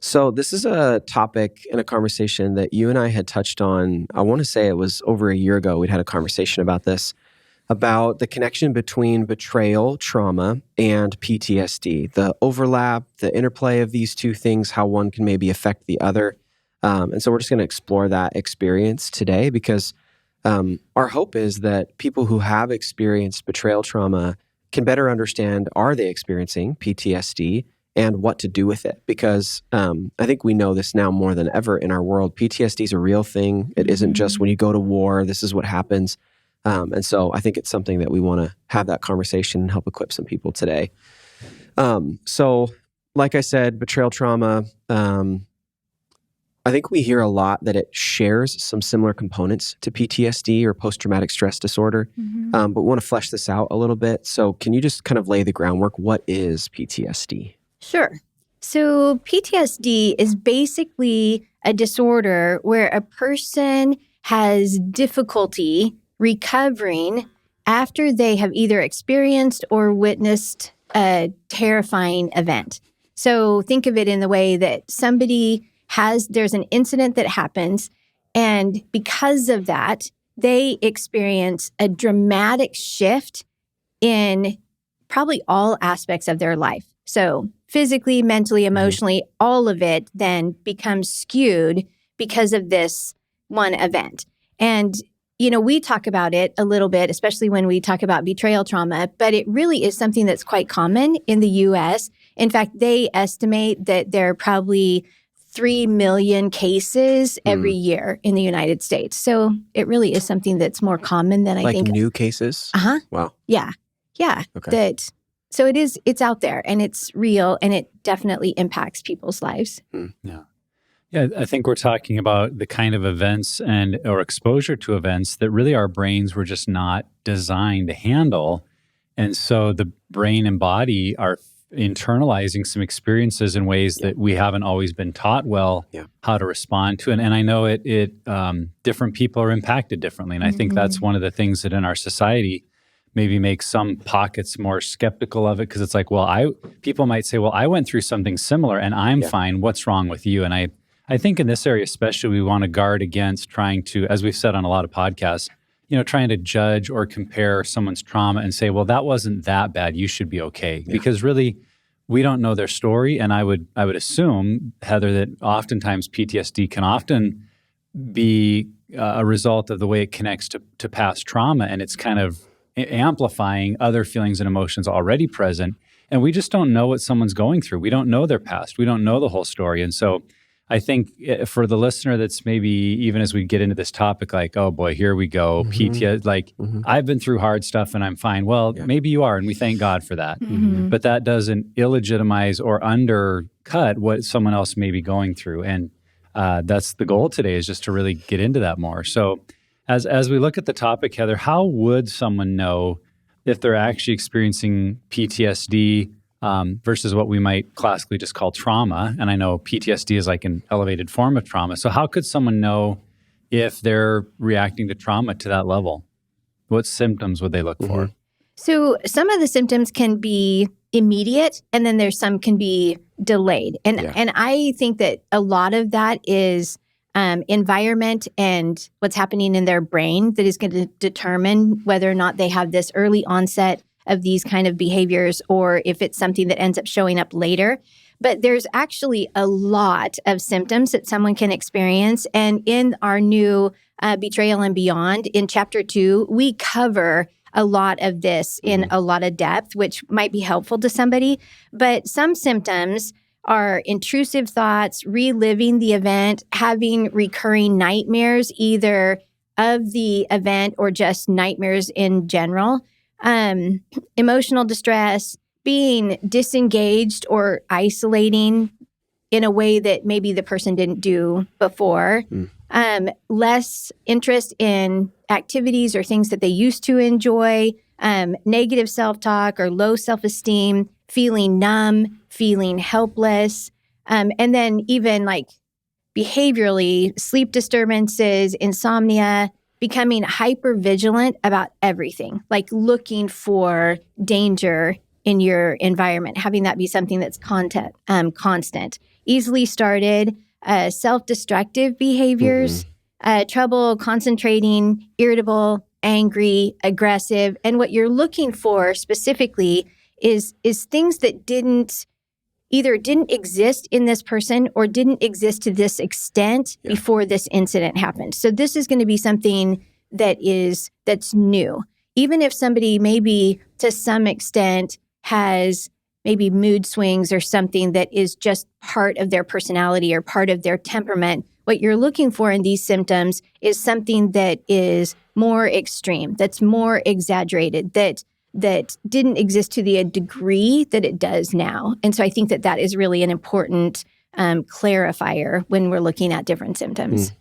So this is a topic and a conversation that you and I had touched on. I want to say it was over a year ago. We'd had a conversation about this, about the connection between betrayal, trauma, and PTSD, the overlap, the interplay of these two things, how one can maybe affect the other. And so we're just going to explore that experience today because our hope is that people who have experienced betrayal trauma can better understand, are they experiencing PTSD and what to do with it? Because I think we know this now more than ever in our world. PTSD is a real thing. It isn't just when you go to war, this is what happens. And so I think it's something that we want to have that conversation and help equip some people today. So like I said, betrayal trauma, I think we hear a lot that it shares some similar components to PTSD or post-traumatic stress disorder, but we want to flesh this out a little bit. So can you just kind of lay the groundwork? What is PTSD? Sure. So PTSD is basically a disorder where a person has difficulty recovering after they have either experienced or witnessed a terrifying event. So think of it in the way that there's an incident that happens, and because of that, they experience a dramatic shift in probably all aspects of their life. So physically, mentally, emotionally, all of it then becomes skewed because of this one event. And, we talk about it a little bit, especially when we talk about betrayal trauma, but it really is something that's quite common in the U.S. In fact, they estimate that there are probably 3 million cases every year in the United States. So it really is something that's more common than I think. Like new cases? Uh-huh. Wow. Yeah. Okay. So it's out there and it's real and it definitely impacts people's lives. Yeah, I think we're talking about the kind of events or exposure to events that really our brains were just not designed to handle. And so the brain and body are internalizing some experiences in ways that we haven't always been taught how to respond to. And I know different people are impacted differently. And I think that's one of the things that in our society maybe makes some pockets more skeptical of it, because it's like, people might say, well, I went through something similar and I'm fine. What's wrong with you? And I think in this area especially, we want to guard against trying to, as we've said on a lot of podcasts, trying to judge or compare someone's trauma and say, well, that wasn't that bad, you should be okay. Yeah. Because really, we don't know their story. And I would assume, Heather, that oftentimes PTSD can often be a result of the way it connects to past trauma. And it's kind of amplifying other feelings and emotions already present. And we just don't know what someone's going through. We don't know their past. We don't know the whole story. And so I think for the listener that's maybe, even as we get into this topic, like, oh boy, here we go, PTSD, I've been through hard stuff and I'm fine. Well, maybe you are, and we thank God for that. But that doesn't illegitimize or undercut what someone else may be going through. And that's the goal today, is just to really get into that more. So as we look at the topic, Heather, how would someone know if they're actually experiencing PTSD versus what we might classically just call trauma? And I know PTSD is like an elevated form of trauma. So how could someone know if they're reacting to trauma to that level? What symptoms would they look for? So some of the symptoms can be immediate, and then there's some can be delayed. And I think that a lot of that is environment and what's happening in their brain that is going to determine whether or not they have this early onset of these kind of behaviors, or if it's something that ends up showing up later. But there's actually a lot of symptoms that someone can experience. And in our new Betrayal and Beyond, in Chapter 2, we cover a lot of this in a lot of depth, which might be helpful to somebody. But some symptoms are intrusive thoughts, reliving the event, having recurring nightmares, either of the event or just nightmares in general. Emotional distress, being disengaged or isolating in a way that maybe the person didn't do before, less interest in activities or things that they used to enjoy, negative self-talk or low self-esteem, feeling numb, feeling helpless, and then even like behaviorally, sleep disturbances, insomnia, becoming hyper-vigilant about everything, like looking for danger in your environment, having that be something that's constant. easily started, self-destructive behaviors, trouble concentrating, irritable, angry, aggressive. And what you're looking for specifically is things that either didn't exist in this person or didn't exist to this extent before this incident happened. So this is going to be something that's new. Even if somebody maybe to some extent has maybe mood swings or something that is just part of their personality or part of their temperament, what you're looking for in these symptoms is something that is more extreme, that's more exaggerated, that didn't exist to the degree that it does now. And so I think that is really an important clarifier when we're looking at different symptoms.